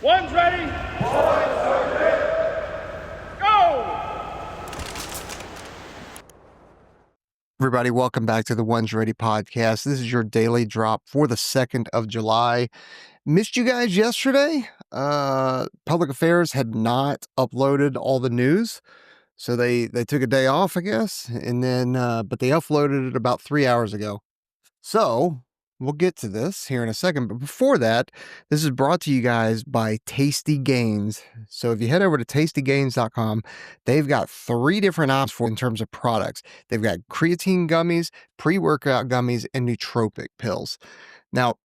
One's ready. One's ready. Go! Everybody, welcome back to the One's Ready podcast. This is your daily drop for the 2nd of July. Missed you guys yesterday. Public Affairs had not uploaded all the news, so they took a day off, I guess, and then but they uploaded it about 3 hours ago. So we'll get to this here in a second, but before that, this is brought to you guys by Tasty Gains. So if you head over to tastygains.com, they've got 3 different options in terms of products. They've got creatine gummies, pre-workout gummies, and nootropic pills. Now,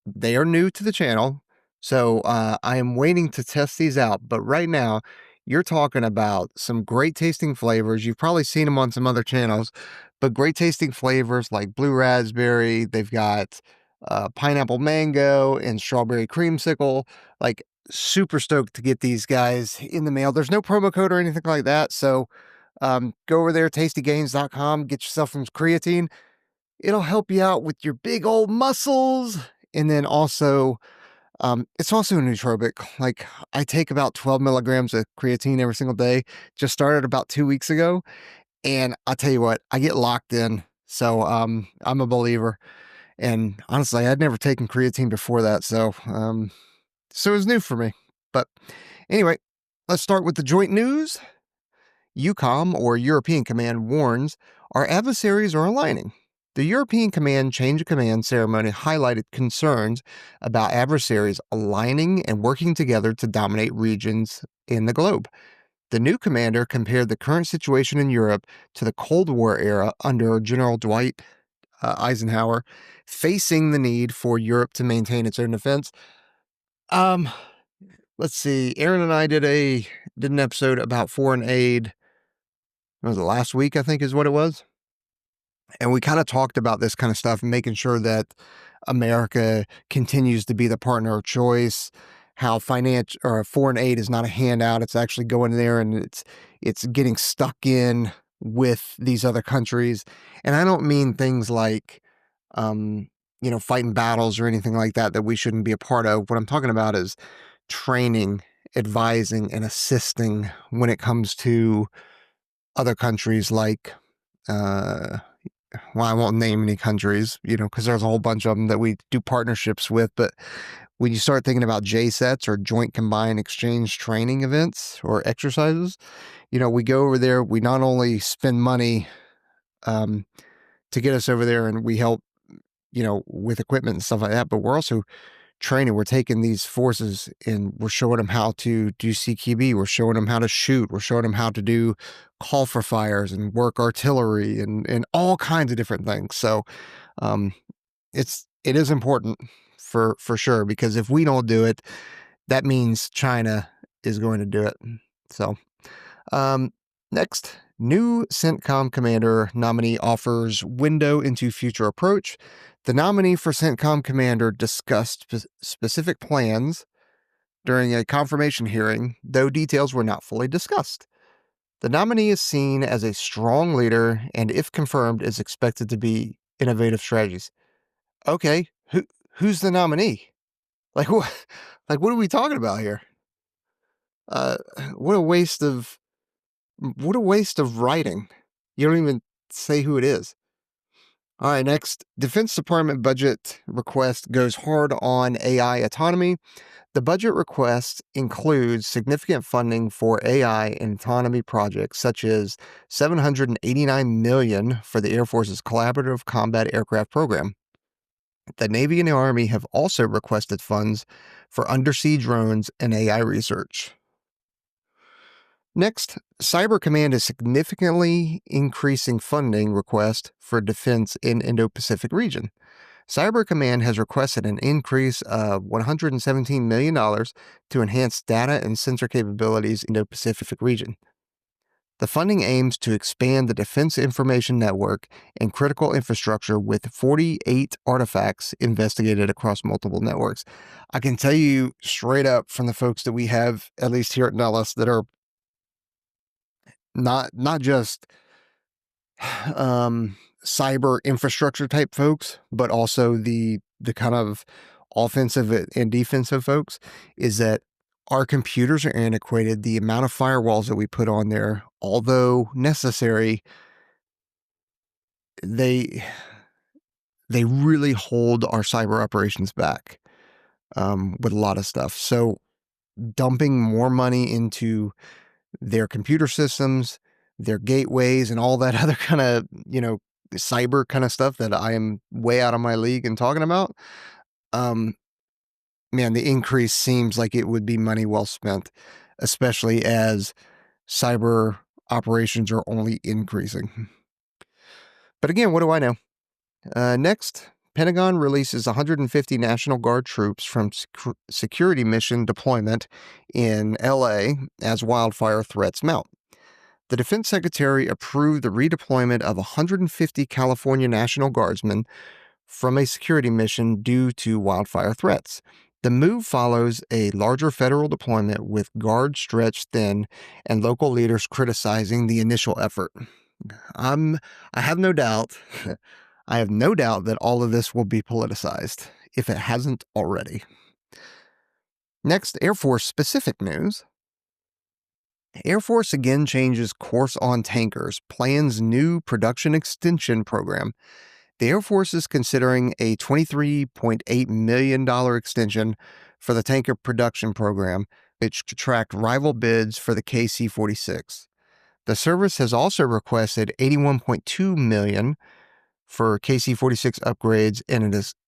they are new to the channel, so I am waiting to test these out, but right now, you're talking about some great tasting flavors. You've probably seen them on some other channels, but great tasting flavors like blue raspberry. They've got pineapple mango and strawberry creamsicle. Like, super stoked to get these guys in the mail. There's no promo code or anything like that, so go over there, tastygains.com, get yourself some creatine. It'll help you out with your big old muscles. And then also, it's also a nootropic. Like, I take about 12 milligrams of creatine every single day. Just started about 2 weeks ago. And I'll tell you what, I get locked in. So, I'm a believer. And honestly, I'd never taken creatine before that. So it was new for me. But anyway, let's start with the joint news. EUCOM, or European Command, warns our adversaries are aligning. The European Command change of command ceremony highlighted concerns about adversaries aligning and working together to dominate regions in the globe. The new commander compared the current situation in Europe to the Cold War era under General Dwight Eisenhower, facing the need for Europe to maintain its own defense. Let's see. Aaron and I did an episode about foreign aid. Was it last week? I think is what it was. And we kind of talked about this kind of stuff and making sure that America continues to be the partner of choice, how financial or foreign aid is not a handout. It's actually going there and it's getting stuck in with these other countries. And I don't mean things like, fighting battles or anything like that we shouldn't be a part of. What I'm talking about is training, advising, and assisting when it comes to other countries like, well, I won't name any countries, because there's a whole bunch of them that we do partnerships with. But when you start thinking about JSETs or Joint Combined Exchange Training events or exercises, we go over there. We not only spend money to get us over there and we help, with equipment and stuff like that, but we're also training. We're taking these forces and we're showing them how to do CQB. We're showing them how to shoot. We're showing them how to do call for fires and work artillery and all kinds of different things. So it is important for sure, because if we don't do it, that means China is going to do it. So next, new CENTCOM commander nominee offers window into future approach. The nominee for CENTCOM commander discussed specific plans during a confirmation hearing, though details were not fully discussed. The nominee is seen as a strong leader and, if confirmed, is expected to be innovative strategies. Okay, who's the nominee? Like what are we talking about here? What a waste of writing. You don't even say who it is. All right, next, Defense Department budget request goes hard on AI autonomy. The budget request includes significant funding for AI and autonomy projects, such as $789 million for the Air Force's Collaborative Combat Aircraft Program. The Navy and the Army have also requested funds for undersea drones and AI research. Next, Cyber Command is significantly increasing funding request for defense in Indo-Pacific region. Cyber Command has requested an increase of $117 million to enhance data and sensor capabilities in the Indo-Pacific region. The funding aims to expand the Defense Information Network and critical infrastructure with 48 artifacts investigated across multiple networks. I can tell you straight up from the folks that we have, at least here at Nellis, that are not just cyber infrastructure type folks, but also the kind of offensive and defensive folks, is that our computers are antiquated. The amount of firewalls that we put on there, although necessary, they really hold our cyber operations back with a lot of stuff. So dumping more money into their computer systems, their gateways, and all that other kind of, cyber kind of stuff that I am way out of my league in talking about. Man, the increase seems like it would be money well spent, especially as cyber operations are only increasing. But again, what do I know? Next, Pentagon releases 150 National Guard troops from security mission deployment in LA as wildfire threats mount. The Defense Secretary approved the redeployment of 150 California National Guardsmen from a security mission due to wildfire threats. The move follows a larger federal deployment with guards stretched thin and local leaders criticizing the initial effort. I have no doubt that all of this will be politicized, if it hasn't already. Next, Air Force specific news. Air Force again changes course on tankers, plans new production extension program. The Air Force is considering a $23.8 million extension for the tanker production program, which could attract rival bids for the KC-46. The service has also requested $81.2 million for KC-46 upgrades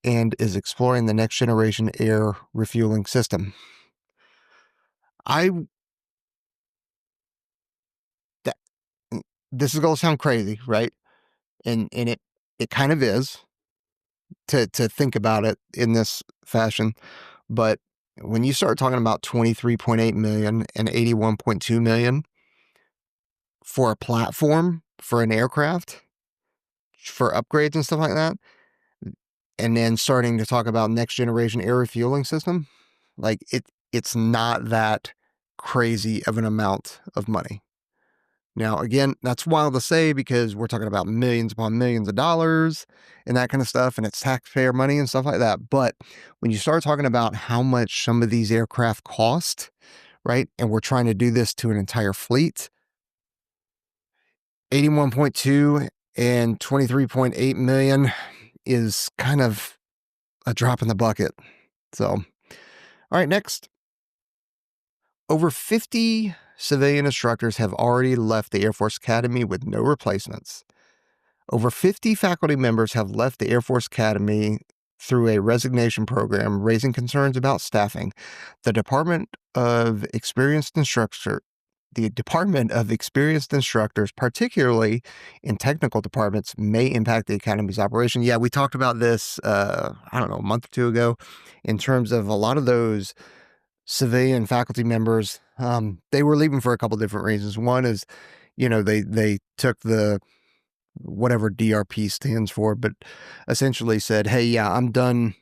and is exploring the next generation air refueling system. This is going to sound crazy, right? And it kind of is to think about it in this fashion. But when you start talking about 23.8 million and 81.2 million for a platform, for an aircraft, for upgrades and stuff like that, and then starting to talk about next generation air refueling system, like it's not that crazy of an amount of money. Now, again, that's wild to say because we're talking about millions upon millions of dollars and that kind of stuff, and it's taxpayer money and stuff like that. But when you start talking about how much some of these aircraft cost, right, and we're trying to do this to an entire fleet, 81.2 and 23.8 million is kind of a drop in the bucket. So, all right, next. Over 50 civilian instructors have already left the Air Force Academy with no replacements. Over 50 faculty members have left the Air Force Academy through a resignation program, raising concerns about staffing. The Department of Experienced Instructors, particularly in technical departments, may impact the Academy's operation. Yeah, we talked about this, a month or two ago, in terms of a lot of those civilian faculty members. They were leaving for a couple different reasons. One is, they took the whatever DRP stands for, but essentially said, hey, yeah, I'm done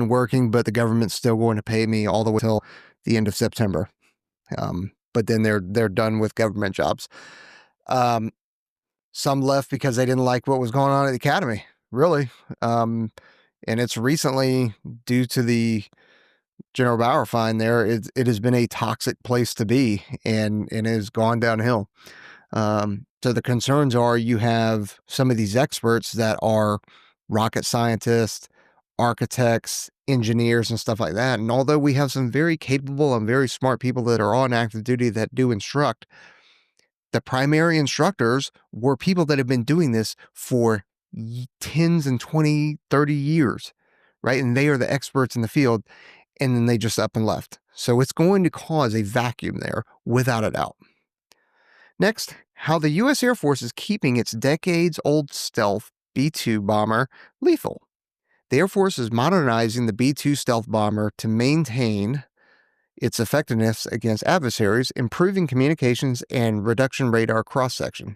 working, but the government's still going to pay me all the way till the end of September. But then they're done with government jobs. Some left because they didn't like what was going on at the academy, really. And it's recently, due to the General Bauer fine there, it has been a toxic place to be and has gone downhill. So the concerns are you have some of these experts that are rocket scientists, architects, engineers, and stuff like that. And although we have some very capable and very smart people that are on active duty that do instruct, the primary instructors were people that have been doing this for tens and 20, 30 years, right? And they are the experts in the field, and then they just up and left. So it's going to cause a vacuum there, without a doubt. Next, how the U.S. Air Force is keeping its decades-old stealth B-2 bomber lethal. The Air Force is modernizing the B-2 stealth bomber to maintain its effectiveness against adversaries, improving communications and reduction radar cross-section.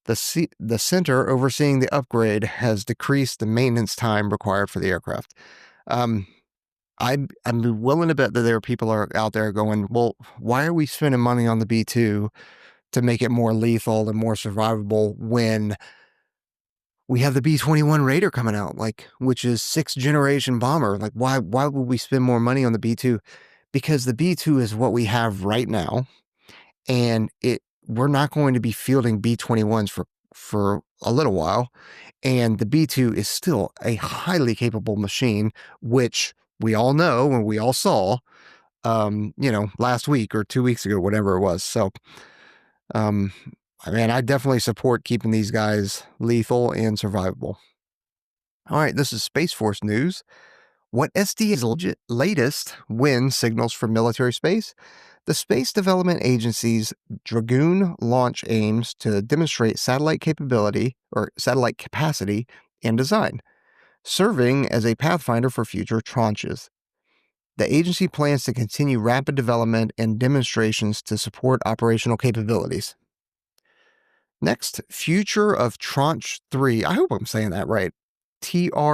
The center overseeing the upgrade has decreased the maintenance time required for the aircraft. I'm willing to bet that there are people out there going, well, why are we spending money on the B-2 to make it more lethal and more survivable when we have the B-21 Raider coming out, which is 6th generation bomber? Like, why would we spend more money on the B-2? because the B-2 is what we have right now, and we're not going to be fielding B-21s for a little while, and the B-2 is still a highly capable machine, which we all know and we all saw, last week or 2 weeks ago, whatever it was. So, I definitely support keeping these guys lethal and survivable. All right, this is Space Force news. What SDA's latest win signals for military space? The Space Development Agency's Dragoon launch aims to demonstrate satellite capability or satellite capacity and design, serving as a pathfinder for future tranches. The agency plans to continue rapid development and demonstrations to support operational capabilities. Next, future of Tronch 3. I hope I'm saying that right. Tranche.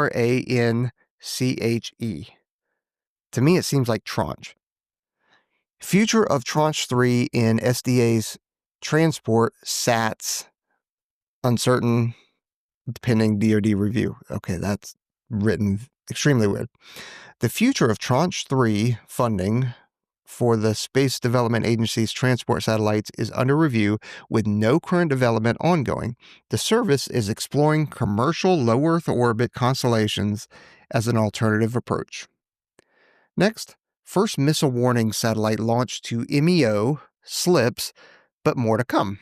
To me, it seems like Tronch. Future of Tranche 3 in SDA's transport SATs uncertain, pending DoD review. Okay, that's written extremely weird. The future of Tranche 3 funding for the Space Development Agency's transport satellites is under review with no current development ongoing. The service is exploring commercial low Earth orbit constellations as an alternative approach. Next, first missile warning satellite launched to MEO slips, but more to come.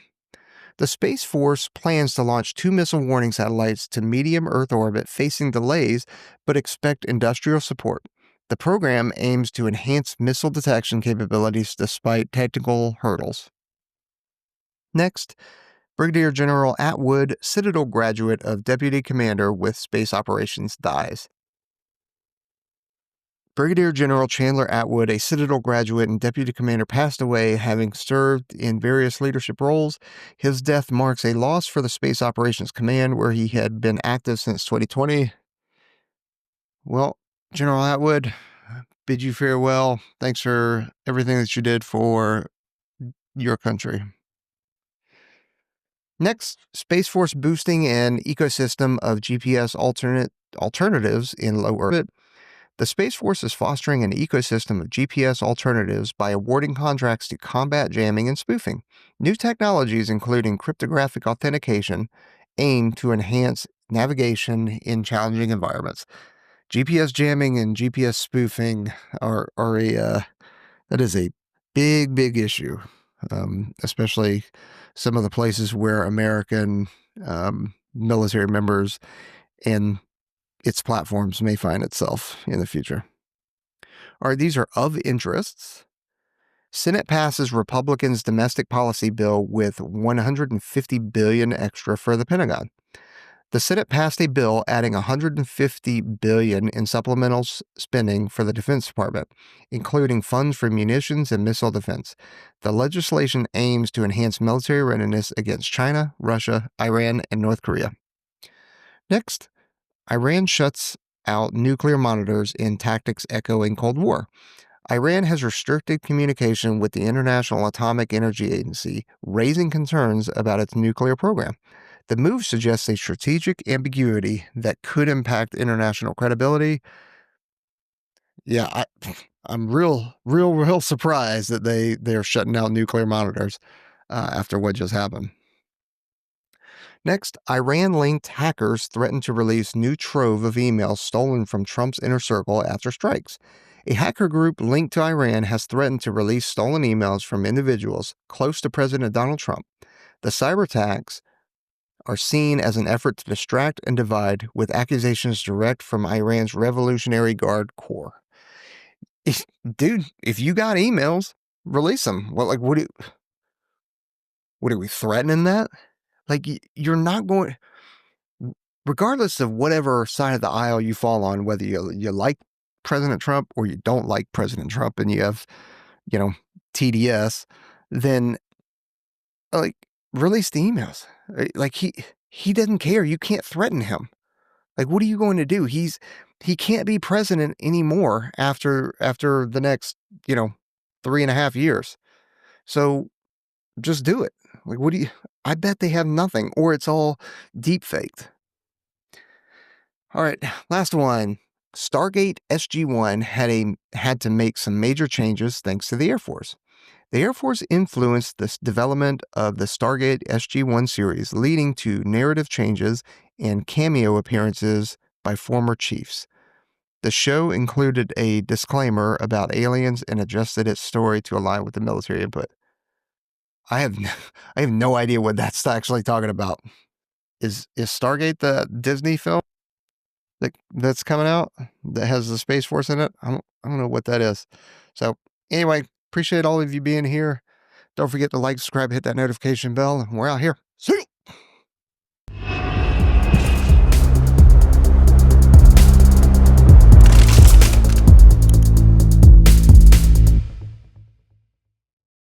The Space Force plans to launch 2 missile warning satellites to medium Earth orbit facing delays, but expect industrial support. The program aims to enhance missile detection capabilities despite technical hurdles. Next, Brigadier General Atwood, Citadel graduate of Deputy Commander with Space Operations, dies. Brigadier General Chandler Atwood, a Citadel graduate and Deputy Commander, passed away, having served in various leadership roles. His death marks a loss for the Space Operations Command, where he had been active since 2020. Well, General Atwood, bid you farewell. Thanks for everything that you did for your country. Next, Space Force boosting an ecosystem of GPS alternatives in low orbit. The Space Force is fostering an ecosystem of GPS alternatives by awarding contracts to combat jamming and spoofing. New technologies, including cryptographic authentication, aim to enhance navigation in challenging environments. GPS jamming and GPS spoofing that is a big issue, especially some of the places where American military members and its platforms may find itself in the future. All right, these are of interests. Senate passes Republicans' domestic policy bill with $150 billion extra for the Pentagon. The Senate passed a bill adding $150 billion in supplemental spending for the Defense Department, including funds for munitions and missile defense. The legislation aims to enhance military readiness against China, Russia, Iran, and North Korea. Next, Iran shuts out nuclear monitors in tactics echoing Cold War. Iran has restricted communication with the International Atomic Energy Agency, raising concerns about its nuclear program. The move suggests a strategic ambiguity that could impact international credibility. Yeah, I'm real surprised that they're shutting out nuclear monitors after what just happened. Next, Iran-linked hackers threaten to release new trove of emails stolen from Trump's inner circle after strikes. A hacker group linked to Iran has threatened to release stolen emails from individuals close to President Donald Trump. The cyber attacks are seen as an effort to distract and divide, with accusations direct from Iran's Revolutionary Guard Corps. Dude, if you got emails, release them. What are we threatening that? Like, you're not going, regardless of whatever side of the aisle you fall on, whether you like President Trump or you don't like President Trump and you have, TDS, then, like, release the emails. Like, he doesn't care. You can't threaten him. Like, what are you going to do? He can't be president anymore after the next, 3.5 years. So just do it. Like, I bet they have nothing, or it's all deep faked. All right, last one. Stargate SG-1 had to make some major changes thanks to the Air Force. The Air Force influenced the development of the Stargate SG-1 series, leading to narrative changes and cameo appearances by former chiefs. The show included a disclaimer about aliens and adjusted its story to align with the military input. I have no idea what that's actually talking about. Is Stargate the Disney film that's coming out that has the Space Force in it? I don't know what that is. So anyway, appreciate all of you being here. Don't forget to like, subscribe, hit that notification bell, and we're out here.